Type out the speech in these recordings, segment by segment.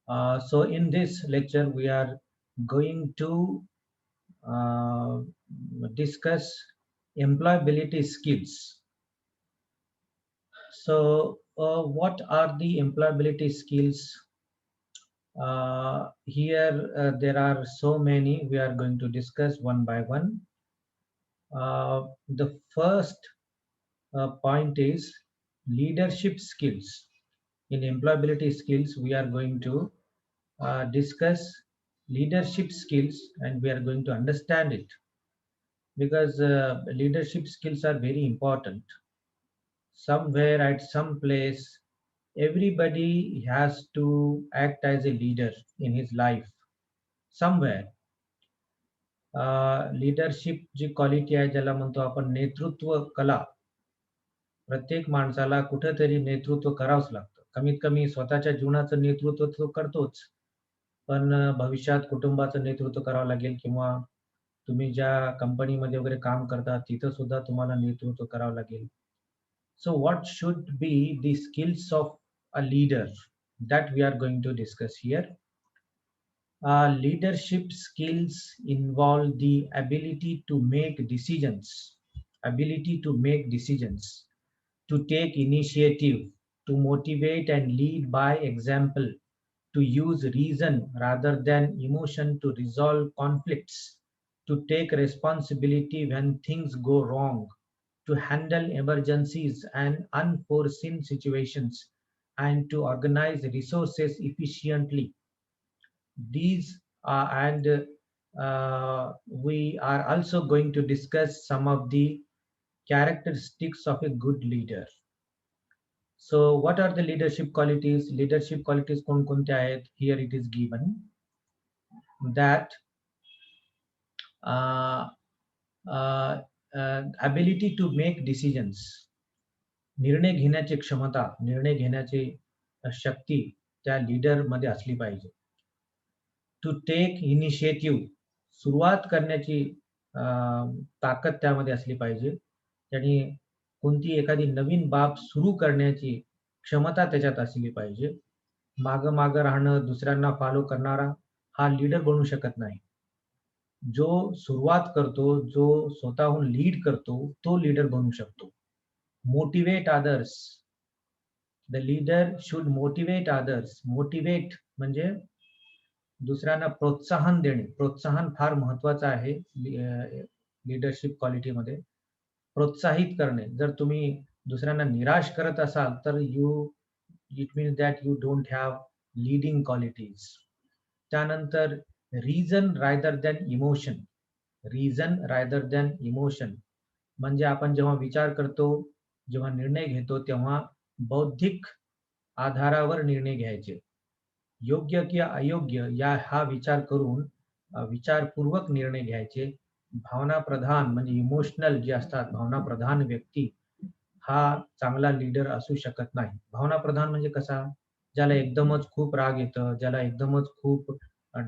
So in this lecture, we are going to uh, discuss employability skills. So what are the employability skills? Here there are so many. We are going to discuss one by one. The first point is leadership skills. In employability skills, we are going to discuss leadership skills, and we are going to understand it because leadership skills are very important. Somewhere at some place, everybody has to act as a leader in his life. Somewhere leadership जी quality आहे ज्याला म्हणतो आपण नेतृत्व कला, प्रत्येक माणसाला कुठेतरी नेतृत्व करावंच लागतं. कमीत कमी स्वतःच्या जीवनाचं नेतृत्व तो करतोच, पण भविष्यात कुटुंबाचं नेतृत्व करावं लागेल किंवा तुम्ही ज्या कंपनीमध्ये वगैरे काम करता तिथं सुद्धा तुम्हाला नेतृत्व करावं लागेल. So what should be the skills of a leader that we are going to discuss here. Leadership skills involve the ability to make decisions, to take initiative, to motivate and lead by example, to use reason rather than emotion to resolve conflicts, to take responsibility when things go wrong, to handle emergencies and unforeseen situations, and to organize resources efficiently. These and we are also going to discuss some of the characteristics of a good leader. So what are the leadership qualities? Leadership qualities कोणकोणते आहेत? Here it is given that uh, uh, ability to make decisions, निर्णय घेण्याची क्षमता, निर्णय घेण्याची शक्ती त्या leader मध्ये असली पाहिजे. टू टेक इनिशिएटिव्ह, सुरुवात करण्याची ताकद त्यामध्ये असली पाहिजे. त्यांनी कोणती एखादी नवीन बाब सुरू करण्याची क्षमता त्याच्यात असली पाहिजे. मागं मागं राहणं, दुसऱ्यांना फॉलो करणारा हा लीडर बनू शकत नाही. जो सुरुवात करतो, जो स्वतःहून लीड करतो, तो लीडर बनू शकतो. Motivate others, the leader should motivate others. Motivate म्हणजे दुसऱ्यांना प्रोत्साहन देणे. प्रोत्साहन फार महत्वाचं आहे लीडरशिप क्वालिटीमध्ये. प्रोत्साहित करणे. जर तुम्ही दुसऱ्यांना निराश करत असाल तर it means that you don't have leading qualities. त्यानंतर reason rather than emotion. Reason rather than emotion म्हणजे आपण जेव्हा विचार करतो, जेव्हा निर्णय घेतो तेव्हा बौद्धिक आधारावर निर्णय घ्यायचे. योग्य किंवा अयोग्य या हा विचार करून विचारपूर्वक निर्णय घ्यायचे. भावना प्रधान म्हणजे इमोशनल जे असतात, भावना प्रधान व्यक्ती हा चांगला लीडर असू शकत नाही. भावना प्रधान म्हणजे कसा? ज्याला एकदमच खूप राग येतं, ज्याला एकदमच खूप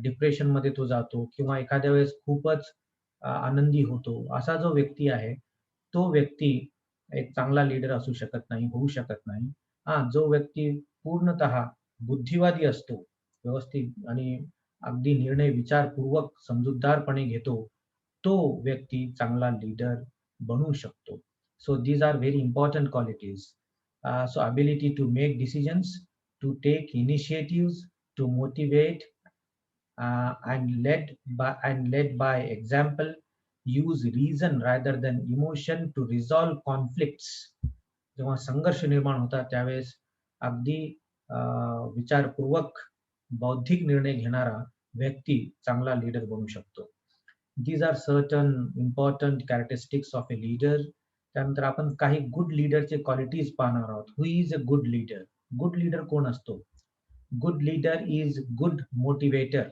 डिप्रेशन मध्ये तो जातो किंवा एखाद्या वेळेस खूपच आनंदी होतो, असा जो व्यक्ती आहे तो व्यक्ती एक चांगला लीडर असू शकत नाही, होऊ शकत नाही. जो व्यक्ती पूर्णतः बुद्धिवादी असतो, व्यवस्थित आणि अगदी निर्णय विचारपूर्वक समजूतदारपणे घेतो, तो व्यक्ती चांगला लीडर बनू शकतो. So these are very important qualities. So ability to make decisions, to take initiatives, to motivate and led by example, use reason rather than emotion to resolve conflicts. जेव्हा संघर्ष निर्माण होतात त्यावेळेस अगदी विचारपूर्वक बौद्धिक निर्णय घेणारा व्यक्ती चांगला लीडर बनू शकतो. These are certain important characteristics of a leader. त्यानंतर आपण काही गुड लीडरचे क्वालिटीज पाहणार आहोत. Who is a good leader? Good leader कोण असतो? Good leader is good motivator.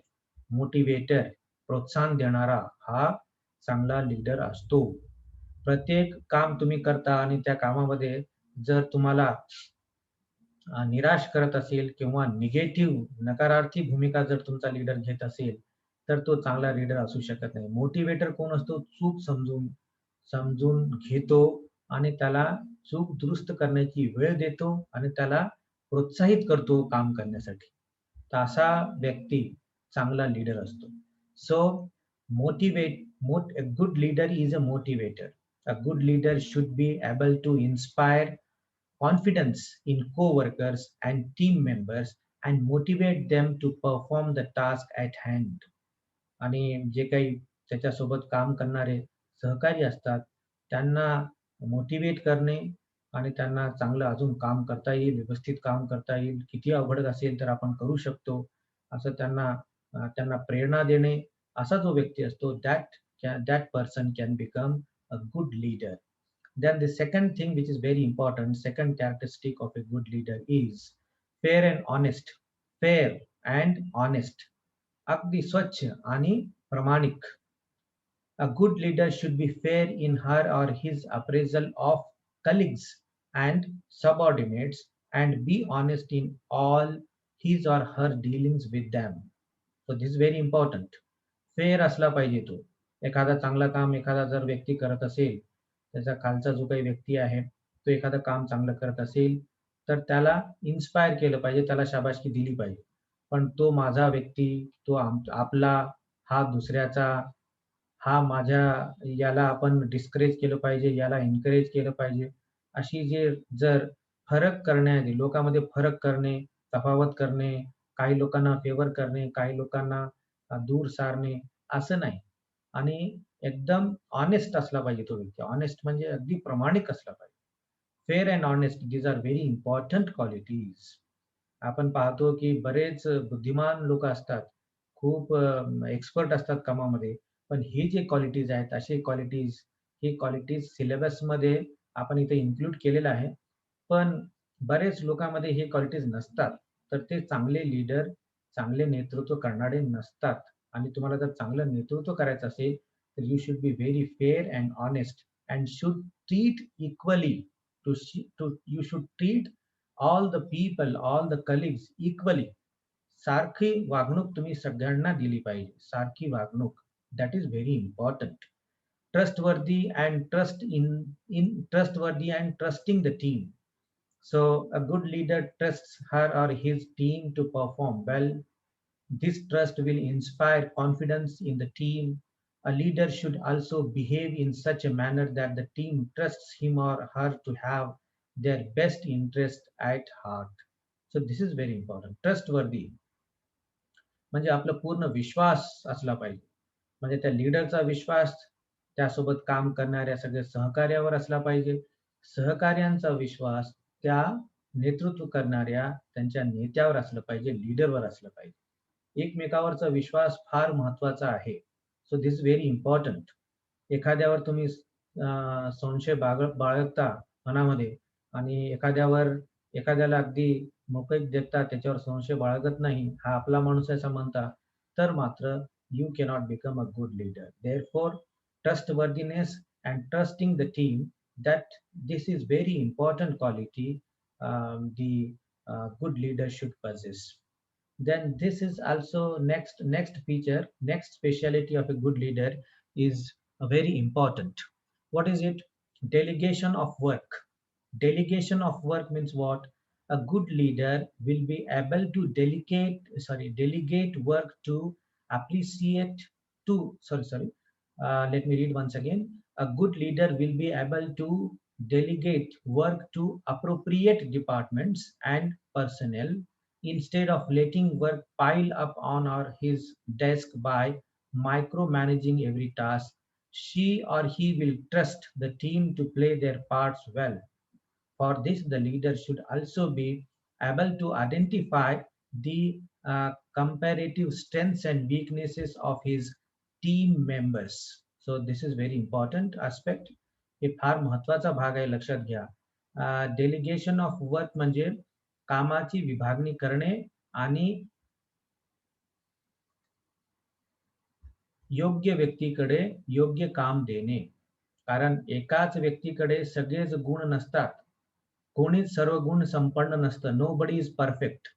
Motivator, प्रोत्साहन देणारा हा चांगला लीडर असतो. प्रत्येक काम तुम्ही करता आणि त्या कामामध्ये जर तुम्हाला निराश करत असेल किंवा निगेटिव्ह नकारार्थी भूमिका जर तुमचा लीडर घेत असेल तर तो चांगला लीडर असू शकत नाही. मोटिवेटर कोण असतो? चूक समजून समजून घेतो आणि त्याला चूक दुरुस्त करण्याची वेळ देतो आणि त्याला प्रोत्साहित करतो काम करण्यासाठी. तसा व्यक्ती चांगला लीडर असतो. So a good leader is a motivator. A good leader should be able to inspire confidence in co-workers and team members and motivate them to perform the task at hand. आणि जे काही त्याच्यासोबत काम करणारे सहकारी असतात, त्यांना मोटिव्हेट करणे आणि त्यांना चांगलं अजून काम करता येईल, व्यवस्थित काम करता येईल, किती अवघड असेल तर आपण करू शकतो, असं त्यांना प्रेरणा देणे, असा जो व्यक्ती असतो, that person can become a good leader. Then the second thing which is very important, second characteristic of a good leader is fair and honest. Fair and honest. अगदी स्वच्छ आणि प्रामाणिक. A good leader should be fair in her or his appraisal of colleagues and subordinates and be honest in all his or her dealings with them. So this is very important. Fair असला पाहिजे तो. एखादा चांगला काम एखादा जर व्यक्ती करत असेल, त्याच्या खालचा जो काही व्यक्ती आहे, तो एखादं काम चांगलं करत असेल, तर त्याला इन्स्पायर केलं पाहिजे, त्याला शाबासकी दिली पाहिजे. पण तो माझा व्यक्ती, तो आपला, हा दुसऱ्याचा, हा माझ्या, याला आपण डिस्करेज केलं पाहिजे, याला एन्करेज केलं पाहिजे. अशी जर फरक करण्याआधी लोकांमध्ये फरक करणे, तफावत करणे, काही लोकांना फेवर करणे, काही लोकांना दूर सारणे, असं नाही. आणि एकदम हॉनेस्ट असला पाहिजे तो व्यक्ती. हॉनेस्ट म्हणजे अगदी प्रामाणिक असला पाहिजे. Fair and honest these are very important qualities. आपण पाहतो की बरेच बुद्धिमान लोक असतात, खूप एक्सपर्ट असतात कामामध्ये, पण हे जे क्वालिटीज आहेत, असे क्वालिटीज, हे क्वालिटीज सिलेबसमध्ये आपण इथे इन्क्लूड केलेलं आहे. पण बरेच लोकांमध्ये हे क्वालिटीज नसतात. तर ते चांगले लीडर, चांगले नेतृत्व करणारे नसतात. आणि तुम्हाला जर चांगलं नेतृत्व करायचं असेल, तर you should be very fair and honest and should treat equally you should treat all the people, all the colleagues equally. सारखी वागणूक तुम्ही सगळ्यांना दिली पाहिजे. सारखी वागणूक. That is very important. Trustworthy and trustworthy and trusting the team. So a good leader trusts her or his team to perform well. This trust will inspire confidence in the team. A leader should also behave in such a manner that the team trusts him or her to have their best interest at heart. So this is very important. Trustworthy म्हणजे आपला पूर्ण विश्वास असला पाहिजे. म्हणजे त्या लीडरचा विश्वास त्यासोबत काम करणाऱ्या सगळ्या सहकार्यावर असला पाहिजे. सहकार्यांचा विश्वास त्या नेतृत्व करणाऱ्या त्यांच्या नेत्यावर असलं पाहिजे, लीडरवर असलं पाहिजे. एकमेकावरचा विश्वास फार महत्वाचा आहे. So this very important. एखाद्यावर तुम्ही संशय बाळगता मनामध्ये आणि एखाद्याला अगदी मोकळीक देता, त्याच्यावर संशय बाळगत नाही, हा आपला माणूस आहे असं म्हणता, तर मात्र you cannot become a good leader. Therefore, trustworthiness and trusting the team, that this is very important quality the good leader should possess. Then this is also next feature, next speciality of a good leader is very important. What is it? Delegation of work. Delegation of work means what? A good leader will be able to delegate work to appreciate to sorry let me read once again. A good leader will be able to delegate work to appropriate departments and personnel instead of letting work pile up on or his desk by micromanaging every task. She or he will trust the team to play their parts well. For this, the leader should also be able to identify the comparative strengths and weaknesses of his team members. So this is very important aspect. हे फार महत्वाचा भाग आहे, लक्षात घ्या. Delegation of work म्हणजे कामाची विभागणी करणे आणि योग्य व्यक्तीकडे योग्य काम देणे. कारण एकाच व्यक्तीकडे सगळेच गुण नसतात. कोणीच सर्व गुण संपन्न नसतं. Nobody is perfect.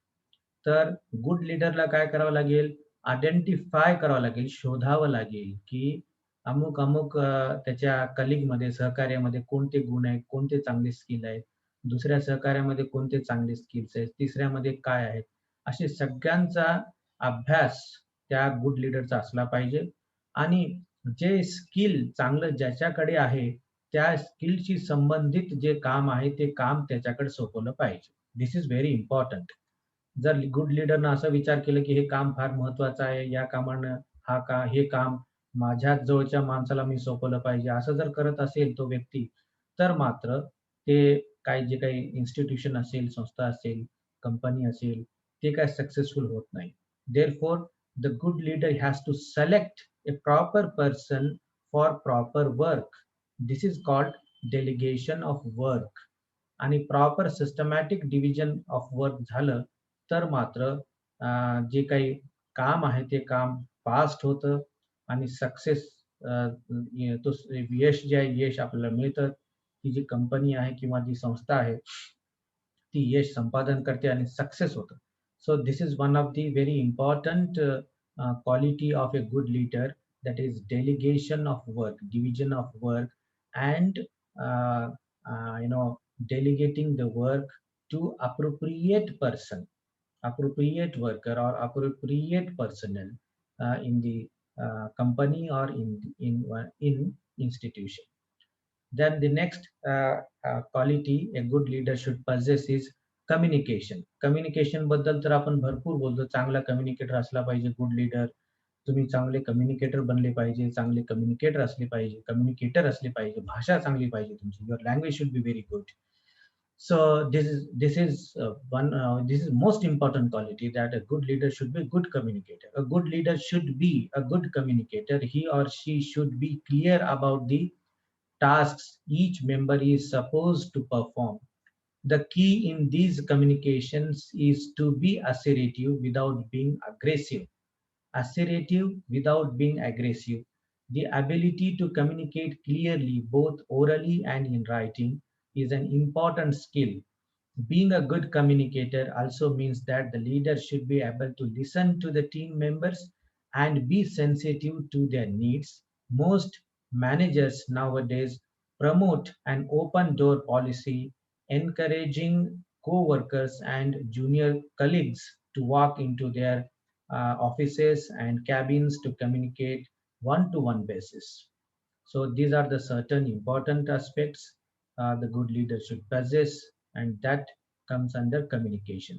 तर गुड लीडरला काय करावं लागेल? आयडेंटिफाय करावं लागेल, शोधावं लागेल की अमुक त्याच्या कलिगमध्ये, सहकार्यामध्ये कोणते गुण आहेत, कोणते चांगले स्किल आहेत, दुसऱ्या सहकार्यामध्ये कोणते चांगले स्किल्स आहेत, तिसऱ्यामध्ये काय आहेत, असे सगळ्यांचा अभ्यास त्या गुड लीडरचा असला पाहिजे आणि जे स्किल चांगलं ज्याच्याकडे आहे, त्या स्किलशी संबंधित जे काम आहे, ते काम त्याच्याकडे सोपवलं पाहिजे. This is very important. जर गुड लीडरनं असा विचार केला, की हे काम फार महत्त्वाचं आहे, या कामानं हे काम माझ्याच जवळच्या माणसाला मी सोपवलं पाहिजे, असं जर करत असेल तो व्यक्ती, तर मात्र ते जे काही इन्स्टिट्यूशन असेल, संस्था असेल, कंपनी असेल, ते काय सक्सेसफुल होत नाही. Therefore, the good leader has to select a proper person for proper work. This is called delegation of work. आणि proper systematic division of work झालं, तर मात्र जे काही काम आहे ते काम फास्ट होतं आणि सक्सेस तो यश जे आहे, यश आपल्याला मिळतं. ती जी कंपनी आहे किंवा जी संस्था आहे, ती यश संपादन करते आणि सक्सेस होतं. So this is one of the very important quality of a good leader, that is delegation of work, division of work, and uh, you know, delegating the work to appropriate person, appropriate worker or appropriate personnel in the company or in institution. Then the next quality a good leader should possess is communication. Communication बद्दल तर आपण भरपूर बोलतो. चांगला communicator असला पाहिजे good leader. तुम्ही चांगले कम्युनिकेटर बनले पाहिजे, चांगले कम्युनिकेटर असले पाहिजे, कम्युनिकेटर असले पाहिजे, भाषा चांगली पाहिजे तुमची. Your language should be very good. So this is most important quality, that a good leader should be a good communicator. A good leader should be a good communicator. He or she should be clear about the tasks each member is supposed to perform. The key in these communications is to be assertive without being aggressive. Assertive without being aggressive. The ability to communicate clearly, both orally and in writing, is an important skill. Being a good communicator also means that the leader should be able to listen to the team members and be sensitive to their needs. Most managers nowadays promote an open door policy, encouraging co-workers and junior colleagues to walk into their offices and cabins to communicate one-to-one basis. So these are the certain important aspects the good leader should possess, and that comes under communication.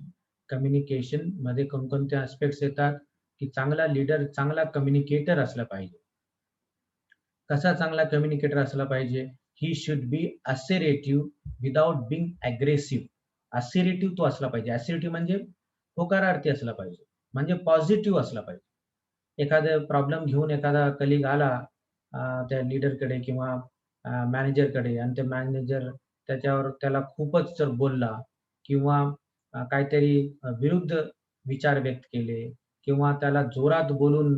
Communication मध्ये कोणकोणते aspects येतात, की चांगला leader चांगला communicator असला पाहिजे. कसा चांगला कम्युनिकेटर असला पाहिजे? He should be assertive without being aggressive. Assertive तो असला पाहिजे. असर्टिव्ह म्हणजे होकारार्थी असला पाहिजे. म्हणजे पॉझिटिव्ह असला पाहिजे. एखादा प्रॉब्लेम घेऊन एखादा कलीग आला त्या लीडरकडे किंवा मॅनेजरकडे आणि ते मॅनेजर त्याला खूपच जर बोलला किंवा काहीतरी विरुद्ध विचार व्यक्त केले किंवा त्याला जोरात बोलून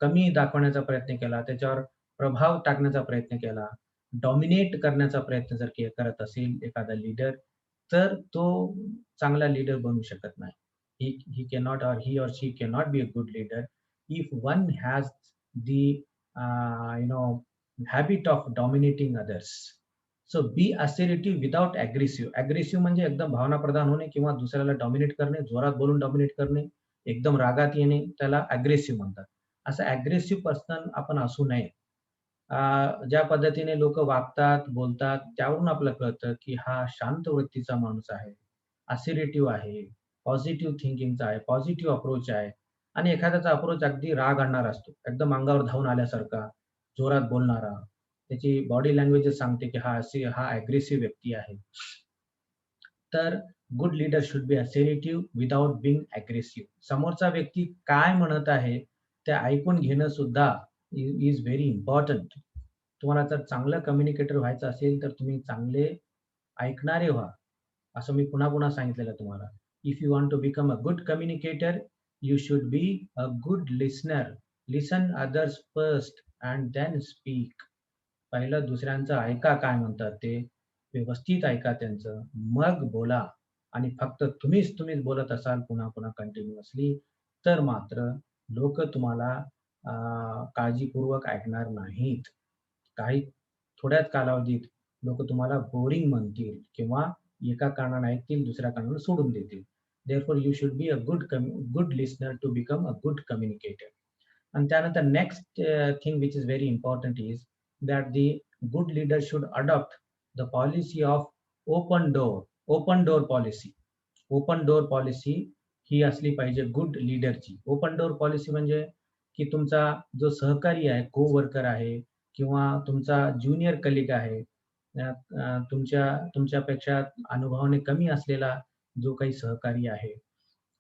कमी दाखवण्याचा प्रयत्न केला, त्याच्यावर प्रभाव टाकण्याचा प्रयत्न केला, डॉमिनेट करण्याचा प्रयत्न जर करत असेल एखादा लीडर, तर तो चांगला लीडर बनू शकत नाही. He cannot, or he or she cannot be a good leader if one has the habit of dominating others. So be assertive without aggressive. Aggressive म्हणजे एकदम भावनाप्रधान होणे किंवा दुसऱ्याला डॉमिनेट करणे, जोरात बोलून डॉमिनेट करणे, एकदम रागात येणे, त्याला अग्रेसिव्ह म्हणतात. असं अग्रेसिव्ह पर्सन आपण असू नये. ज्या पद्धतीने लोकं वागतात, बोलतात, त्यावरून आपल्याला कळतं, की हा शांत वृत्तीचा माणूस आहे, असर्टिव्ह आहे, पॉझिटिव्ह थिंकिंगचा आहे, पॉझिटिव्ह अप्रोच आहे आणि एखाद्याचा अप्रोच अगदी राग आणणारा असतो. एकदम अंगावर धावून आल्यासारखा, जोरात बोलणारा. त्याची बॉडी लँग्वेजच सांगते, की हा अग्रेसिव्ह व्यक्ती आहे. तर good leader should be assertive without being aggressive. समोरचा व्यक्ती काय म्हणत आहे, ते ऐकून घेणं सुद्धा इज व्हेरी इम्पोर्टंट. तुम्हाला जर चांगलं कम्युनिकेटर व्हायचं असेल, तर तुम्ही चांगले ऐकणारे व्हा. असं मी पुन्हा-पुन्हा सांगितलेलं तुम्हाला. If you want to become a good communicator, you should be a good listener. Listen others first and then speak. पहिलं दुसऱ्यांचं ऐका काय म्हणतात ते, व्यवस्थित ऐका त्यांचं, मग बोला आणि फक्त तुम्हीच बोलत असाल पुन्हा-पुन्हा कंटिन्युअसली, तर मात्र लोकं तुम्हाला काळजीपूर्वक ऐकणार नाहीत. काही थोड्याच कालावधीत लोकं तुम्हाला बोरिंग म्हणतील किंवा एका कानाने ऐकतील, दुसऱ्या कानाला सोडून देतील. Therefore, you should be a good listener to become a good communicator. And then the next thing which is very important is that the good leader should adopt the policy of open door policy. Open door policy ही असली पाहिजे good लीडरची. Open door policy म्हणजे की तुमचा जो सहकारी आहे, को-वर्कर आहे किंवा तुमचा ज्युनियर कलीग आहे, तुमच्यापेक्षा अनुभवाने कमी असलेला जो काही सहकारी आहे,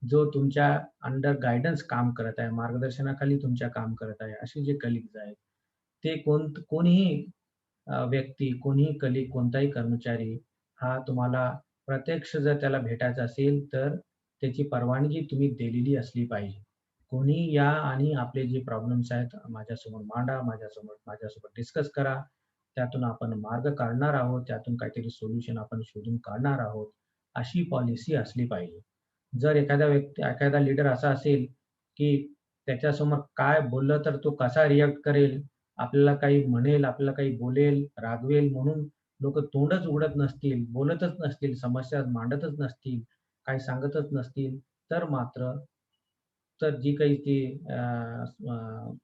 जो तुमच्या अंडर गाईडन्स काम करत आहे, मार्गदर्शनाखाली तुमच्या काम करत आहे, असे जे कलीग्स आहेत, ते कोणीही व्यक्ती, कोणीही कलीग, कोणताही कर्मचारी हा तुम्हाला प्रत्यक्ष जर त्याला भेटायचं असेल, तर त्याची परवानगी तुम्ही दिलेली असली पाहिजे. कोणीही या आणि आपले जे प्रॉब्लेम्स आहेत माझ्यासमोर मांडा, माझ्यासोबत डिस्कस करा. त्यातून आपण मार्ग काढणार आहोत, त्यातून काहीतरी सोल्युशन आपण शोधून काढणार आहोत, अशी पॉलिसी असली पाहिजे. जर एखादा लीडर असा असेल, की त्याच्यासमोर काय बोललं तर तो कसा रिएक्ट करेल, आपल्याला काही म्हणेल, आपल्याला काही बोलेल, रागवेल म्हणून लोकं तोंडच उघडत नसतील, बोलतच नसतील, समस्या मांडतच नसतील, काही सांगतच नसतील, तर मात्र तर जी काही ती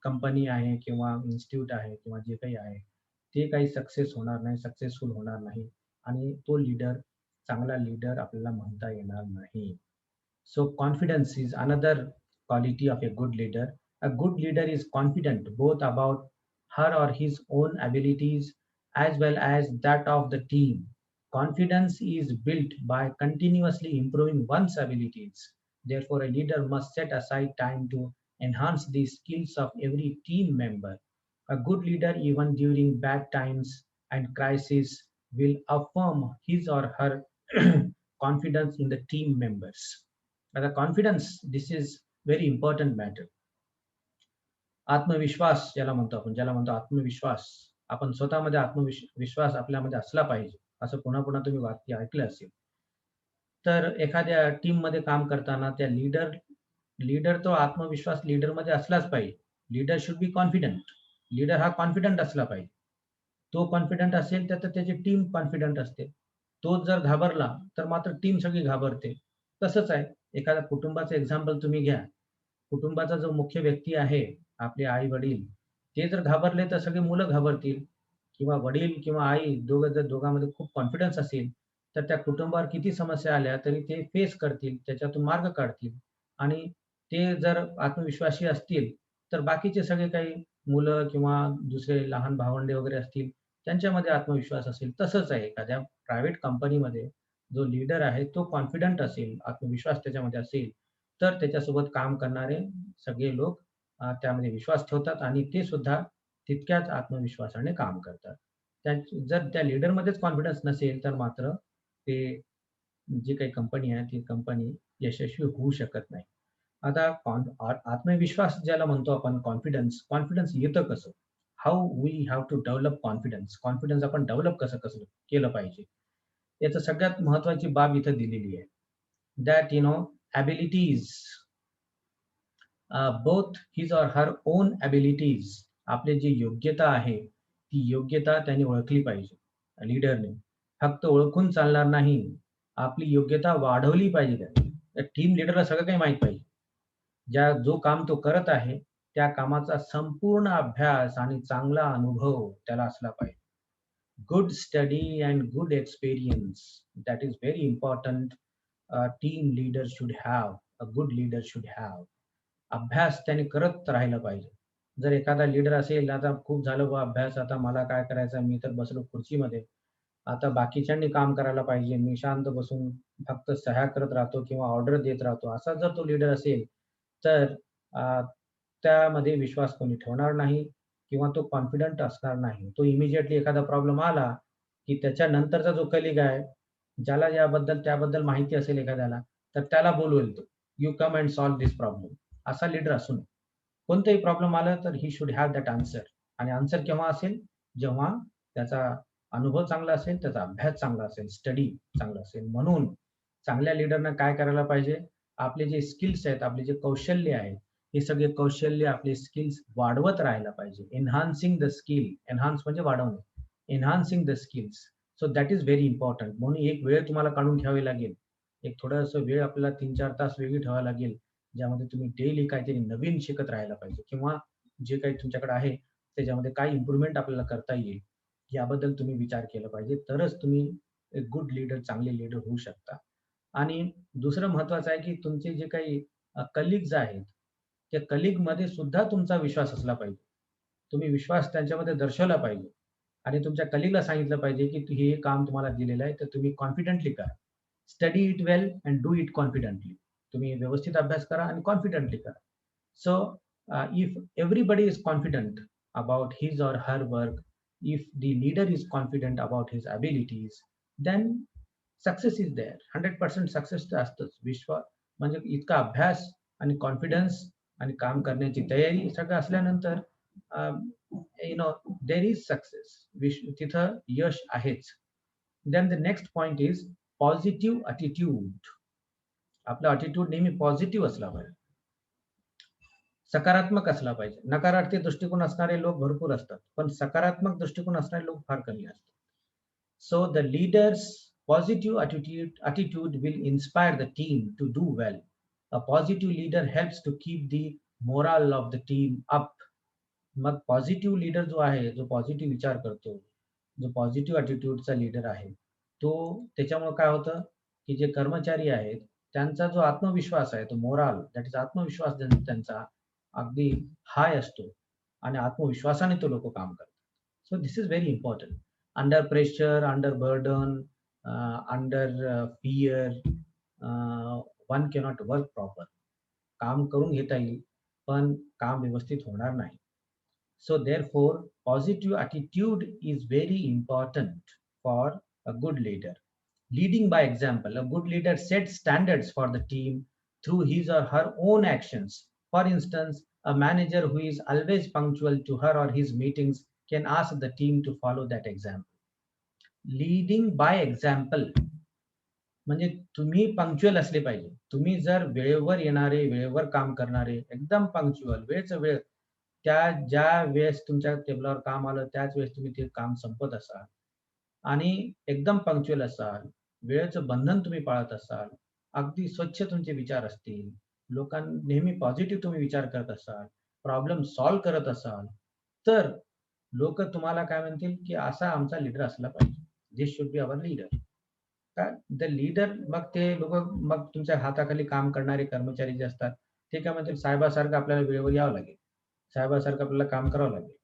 कंपनी आहे किंवा इन्स्टिट्यूट आहे किंवा जे काही आहे, ते काही सक्सेस होणार नाही, सक्सेसफुल होणार नाही आणि तो चांगला लीडर आपल्याला म्हणता येणार नाही. So confidence is another quality of a good leader. A good leader is confident both about her or his own abilities as well as that of the team. Confidence is built by continuously improving one's abilities. Therefore, a leader must set aside time to enhance the skills of every team member. A good leader, even during bad times and crises, will affirm his or her confidence in the team members. आता confidence this is very important matter. आत्मविश्वास ज्याला म्हणतो आत्मविश्वास. आपण स्वतःमध्ये विश्वास आपल्यामध्ये असला पाहिजे. असं पुन्हा पुन्हा तुम्ही वाक्य ऐकलं असेल. तर एखाद्या टीममध्ये काम करताना त्या लीडर तो आत्मविश्वास लीडरमध्ये असलाच पाहिजे. Leader should be confident. Leader हा कॉन्फिडंट असला पाहिजे. तो कॉन्फिडंट असेल तर त्याची टीम कॉन्फिडंट असते. तो जर घाबरला तर मात्र टीम सगळी घाबरते. तसंच आहे. एखाद्या कुटुंबाचं एक्झाम्पल तुम्ही घ्या. कुटुंबाचा जो मुख्य व्यक्ती आहे, आपले आई-वडील, ते जर घाबरले तर सगळी मुलं घाबरतील किंवा वडील किंवा आई दोघांमध्ये खूप कॉन्फिडन्स असेल, तर त्या कुटुंबावर किती समस्या आल्या तरी ते फेस करतील, त्याच्यातून मार्ग काढतील आणि ते जर आत्मविश्वासी असतील, तर बाकीचे सगळे काही मुलं किंवा दुसरे लहान भावंडे वगैरे असतील, त्यांच्यामध्ये आत्मविश्वास असेल. तसंच आहे एखाद्या प्रायव्हेट कंपनीमध्ये जो लीडर आहे तो कॉन्फिडंट असेल, आत्मविश्वास त्याच्यामध्ये असेल, तर त्याच्यासोबत काम करणारे सगळे लोक त्यामध्ये विश्वास ठेवतात आणि ते सुद्धा तितक्याच आत्मविश्वासाने काम करतात. त्या जर त्या लीडरमध्येच कॉन्फिडन्स नसेल, तर मात्र ते जी काही कंपनी आहे, ती कंपनी यशस्वी होऊ शकत नाही. आता आत्मविश्वास ज्याला म्हणतो आपण कॉन्फिडन्स येतं कसं? How we have to develop confidence. Confidence आपण डेव्हलप कसं कसं केलं पाहिजे? याचं सगळ्यात महत्त्वाची बाब इथं दिलेली आहे. That abilities both his or her own abilities. आपली जी योग्यता आहे, ती योग्यता त्याने ओळखली पाहिजे लीडरने. फक्त ओळखून चालणार नाही. आपली योग्यता वाढवली पाहिजे त्याने. त्या टीम लीडरला सगळं काही माहीत पाहिजे. जो काम तो करत आहे, त्या कामाचा संपूर्ण अभ्यास आणि चांगला अनुभव त्याला असला पाहिजे. Good study and good experience. That is very important. A team leader should have. A good leader should have. अभ्यास त्याने करत राहिला पाहिजे. जर एखादा लीडर असेल, आता खूप झालं बा अभ्यास, आता मला काय करायचं, मी तर बसलो खुर्चीमध्ये. आता बाकीच्यांनी काम करायला पाहिजे. मी शांत बसून फक्त सह्या करत राहतो किंवा ऑर्डर देत राहतो. असा जर तो लीडर असेल, तर त्यामध्ये विश्वास कोणी ठेवणार नाही किंवा तो कॉन्फिडंट असणार नाही. तो इमिडिएटली एखादा प्रॉब्लेम आला, की त्याच्यानंतरचा जो कलीग आहे, ज्याला त्याबद्दल माहिती असेल एखाद्याला, तर त्याला बोलवेल तो. "You come and solve this problem." असा लीडर असू नये. कोणताही प्रॉब्लेम आला तर he should have that answer. आणि आन्सर केव्हा असेल? जेव्हा त्याचा अनुभव चांगला असेल, त्याचा अभ्यास चांगला असेल, स्टडी चांगला असेल. म्हणून चांगल्या लीडरनं काय करायला पाहिजे? आपले जे स्किल्स आहेत, आपले जे कौशल्य आहेत, हे सगळे कौशल्य, आपले स्किल्स वाढवत राहायला पाहिजे. एन्हान्सिंग द स्किल. एन्हान्स म्हणजे वाढवणे. एन्हान्सिंग the skills. So that is very important. म्हणून एक वेळ तुम्हाला काढून घ्यावी लागेल. एक थोडंसं वेळ आपल्याला 3-4 तास वेगळी ठेवावी लागेल, ज्यामध्ये तुम्ही डेली काहीतरी नवीन शिकत राहायला पाहिजे किंवा जे काही तुमच्याकडे आहे, त्याच्यामध्ये काय इम्प्रूव्हमेंट आपल्याला करता येईल, याबद्दल तुम्ही विचार केला पाहिजे. तरच तुम्ही एक गुड लीडर, चांगले लीडर होऊ शकता. आणि दुसरं महत्त्वाचं आहे, की तुमचे जे काही कलीग्स आहेत, त्या कलीगमध्ये सुद्धा तुमचा विश्वास असला पाहिजे. तुम्ही विश्वास त्यांच्यामध्ये दर्शवला पाहिजे आणि तुमच्या कलीगला सांगितलं पाहिजे, की हे काम तुम्हाला दिलेलं आहे, तर तुम्ही कॉन्फिडेंटली करा. Study it well and do it confidently. तुम्ही व्यवस्थित अभ्यास करा आणि कॉन्फिडेंटली करा. So, if everybody is confident about his or her work, if the leader is confident about his abilities, then success is there. 100% success तर असतंच. म्हणजे इतका अभ्यास आणि कॉन्फिडन्स आणि काम करण्याची तयारी सगळं असल्यानंतर you know there is success. तिथं यश आहेच. Then the next point is positive attitude. आपला ॲटिट्यूड नेहमी पॉझिटिव्ह असला पाहिजे. सकारात्मक असला पाहिजे. नकारार्थी दृष्टिकोन असणारे लोक भरपूर असतात, पण सकारात्मक दृष्टिकोन असणारे लोक फार कमी असतात. So the leader's positive attitude will inspire the team to do well. A positive leader helps to keep the morale of the team up. मग पॉझिटिव्ह लीडर जो आहे, जो पॉझिटिव्ह विचार करतो, जो पॉझिटिव्ह ॲटिट्यूडचा लीडर आहे, तो त्याच्यामुळं काय होतं, की जे कर्मचारी आहेत, त्यांचा जो आत्मविश्वास आहे, तो मोराल दॅट इज आत्मविश्वास त्यांचा अगदी हाय असतो आणि आत्मविश्वासाने तो लोकं काम करतात. So this is very important. Under pressure, under burden, under fear, one cannot work proper. काम करून घेता येईल, पण काम व्यवस्थित होणार नाही. So therefore, positive attitude is very important for a good leader. Leading by example, a good leader sets standards for the team through his or her own actions. For instance, a manager who is always punctual to her or his meetings can ask the team to follow that example. Leading by example म्हणजे तुम्ही punctual असले पाहिजे. तुम्ही जर वेळेवर येणारे, वेळेवर काम करणारे, एकदम पंक्च्युअल, वेळचं वेळ, ज्या वेळेस तुमच्या टेबलावर काम आलं, त्याच वेळेस तुम्ही ते काम संपवत असाल आणि एकदम पंक्च्युअल असाल, वेळेचं बंधन तुम्ही पाळत असाल, अगदी स्वच्छ तुमचे विचार असतील, नेहमी पॉझिटिव्ह तुम्ही विचार करत असाल, प्रॉब्लेम सॉल्व्ह करत असाल, तर लोकं तुम्हाला काय म्हणतील, की असा आमचा लीडर असला पाहिजे. This should be our leader. काय द लीडर मग ते लोकं मग तुमच्या हाताखाली काम करणारे कर्मचारी जे असतात, ते काय म्हणतील, साहेबासारखं आपल्याला वेळेवर यावं लागेल. साहेबासारखं आपल्याला काम करावं लागेल.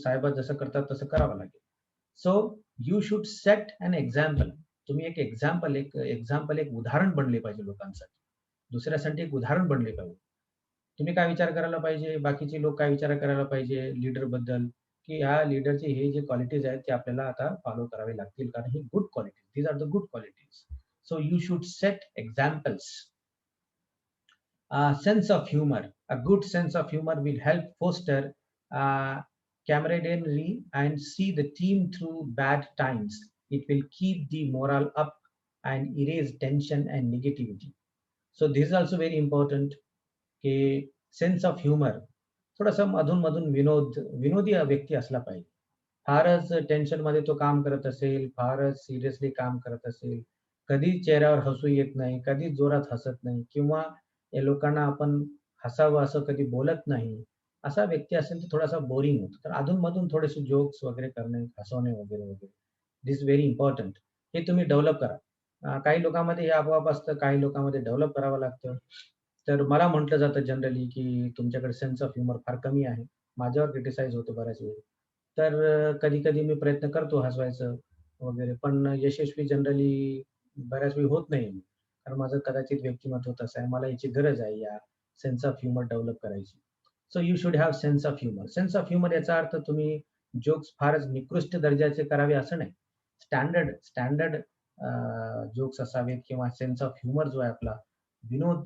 साहेब जसं करतात तसं करावं लागेल. So you should set an example. तुम्ही एक उदाहरण बनले पाहिजे लोकांसाठी. दुसऱ्यासाठी एक उदाहरण बनले पाहिजे. तुम्ही काय विचार करायला पाहिजे, बाकीचे लोक काय विचार करायला पाहिजे लीडरबद्दल, की ह्या लीडरचे हे जे क्वालिटीज आहेत, ते आपल्याला आता फॉलो करावे लागतील. कारण हे good qualities. these are the good qualities. So you should set examples. Sense of humor. A good sense of humor will help foster camaraderie and see the team through bad times. It will keep the morale up and erase tension and negativity. So this is also very important. की sense of humour, थोडंसं अधून-मधून विनोदी व्यक्ती असला पाहिजे. फारच टेन्शनमध्ये तो काम करत असेल, फारच सिरियसली काम करत असेल, कधीच चेहऱ्यावर हसू येत नाही, कधीच जोरात हसत नाही किंवा या लोकांना आपण हसावं असं कधी बोलत नाही. असा व्यक्ती असेल तर थोडासा बोरिंग होतो. तर अधून-मधून थोडेसे जोक्स वगैरे करणे, हसवणे वगैरे, वगैरे. This very important. हे तुम्ही डेव्हलप करा. काही लोकांमध्ये हे आपोआप असतं, काही लोकांमध्ये डेव्हलप करावं लागतं. तर मला म्हटलं जातं जनरली, की तुमच्याकडे सेन्स ऑफ ह्युमर फार कमी आहे. माझ्यावर क्रिटिसाइज होतं बऱ्याच वेळी. तर कधी-कधी मी प्रयत्न करतो हसवायचं वगैरे, पण यशस्वी जनरली बऱ्याच वेळी होत नाही मी. कारण माझं कदाचित व्यक्तिमत्व तसं आहे. मला याची गरज आहे या सेन्स ऑफ ह्युमर डेव्हलप करायची. So you should have sense of humour. Sense of humour याचा अर्थ तुम्ही जोक्स फारच निकृष्ट दर्जाचे करावे असं नाही. स्टँडर्ड स्टँडर्ड जोक्स असावेत किंवा सेन्स ऑफ ह्युमर जो आहे आपला, विनोद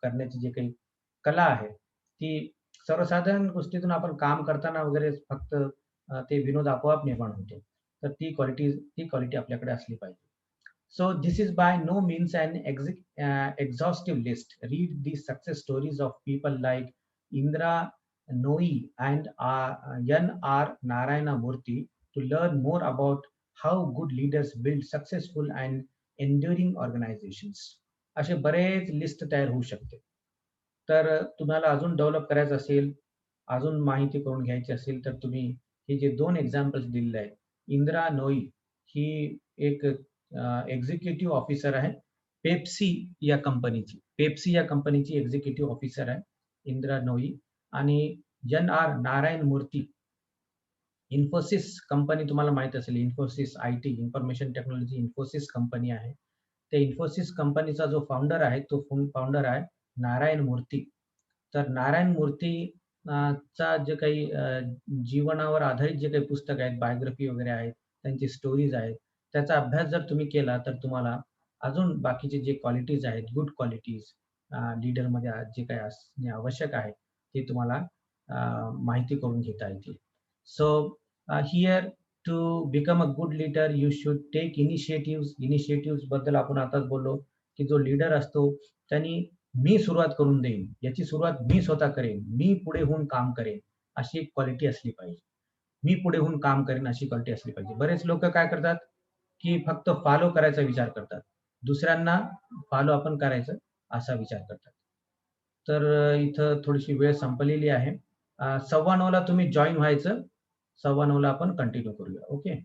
करण्याची जी काही कला आहे, ती सर्वसाधारण गोष्टीतून आपण काम करताना वगैरे फक्त ते विनोद आपोआप निर्माण होतो. तर ती क्वालिटी आपल्याकडे असली पाहिजे. So this is by no means an exhaustive list. Read the success stories of people like Indra Nooyi and N.R. Narayana Murthy to learn more about how good leaders build successful and enduring organisations. असे बरेच list तयार होऊ शकते. तर तुम्हाला अजून develop करायचं असेल, अजून माहिती करून घ्यायची असेल, तर तुम्ही हे जे 2 एक्झाम्पल्स दिलेले आहेत. इंदिरा नोई ही एक एक्झिक्युटिव्ह ऑफिसर आहे. पेप्सी या कंपनीची. पेप्सी या कंपनीची एक्झिक्युटिव्ह ऑफिसर आहे इंदिरा नोई. आणि एन.आर. नारायण मूर्ती. इन्फोसिस कंपनी तुम्हाला माहीत असेल. Infosys IT, information technology Infosys company आहे. त्या इन्फोसिस कंपनीचा जो फाउंडर आहे, तो फाउंडर आहे नारायण मूर्ती. तर नारायण मूर्ती चा जे काही जीवनावर आधारित जे काही पुस्तक आहेत, बायोग्राफी वगैरे आहेत, त्यांची स्टोरीज आहेत, त्याचा अभ्यास जर तुम्ही केला, तर तुम्हाला अजून बाकीचे जे क्वालिटीज आहेत, गुड क्वालिटीज लीडरमध्ये जे काही असणे आवश्यक आहे, ते तुम्हाला माहिती करून घेता येतील. So here to become a good leader you should take initiatives. Initiatives बद्दल आपण आताच बोललो, की जो लीडर असतो त्यांनी मी सुरुवात करून देईन, याची सुरुवात मी स्वतः करेन, मी पुढे होऊन काम करेन, अशी एक क्वालिटी असली पाहिजे. मी पुढे होऊन काम करेन अशी क्वालिटी असली पाहिजे. बरेच लोकं काय करतात, की फक्त फॉलो करायचा विचार करतात. दुसऱ्यांना फॉलो आपण करायचं असा विचार करतात. तर इथं थोडीशी वेळ संपलेली आहे. 9:15 तुम्ही जॉइन व्हायचं. 9:15 आपण कंटिन्यू करूया. ओके.